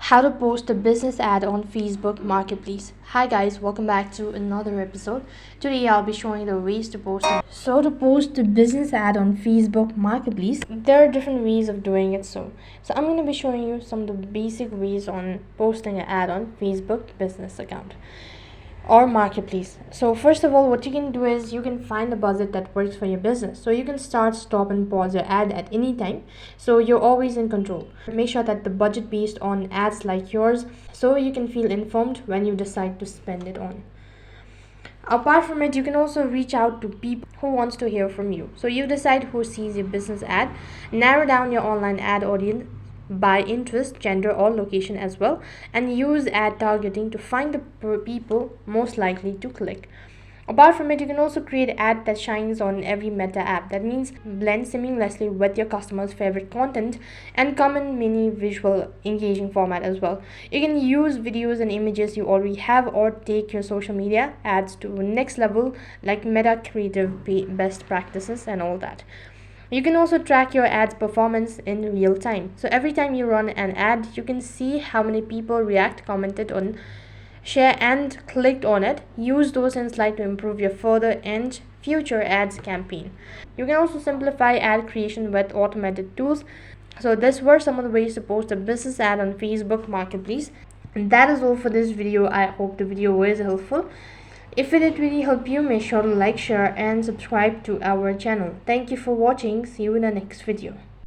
How to post a business ad on Facebook Marketplace. Hi guys, welcome back to another episode. Today I'll be showing the ways to post. To post a business ad on Facebook Marketplace, there are different ways of doing it. So I'm going to be showing you some of the basic ways on posting an ad on Facebook business account or marketplace. So first of all, what you can do is you can find a budget that works for your business. So you can start, stop and pause your ad at any time, so you're always in control. Make sure that the budget based on ads like yours, so you can feel informed when you decide to spend it on. Apart from it, you can also reach out to people who wants to hear from you. So you decide who sees your business ad, narrow down your online ad audience by interest, gender or location as well, and use ad targeting to find the people most likely to click. Apart from it, you can also create an ad that shines on every meta app. That means blend seamlessly with your customers' favorite content and come in mini visual engaging format as well. You can use videos and images you already have, or take your social media ads to next level like meta creative best practices and all that. You can also track your ad's performance in real time. So every time you run an ad, you can see how many people react, commented on, share and clicked on it. Use those insights to improve your further and future ads campaign. You can also simplify ad creation with automated tools. So these were some of the ways to post a business ad on Facebook Marketplace. And that is all for this video. I hope the video was helpful. If it did really help you, make sure to like, share and subscribe to our channel. Thank you for watching. See you in the next video.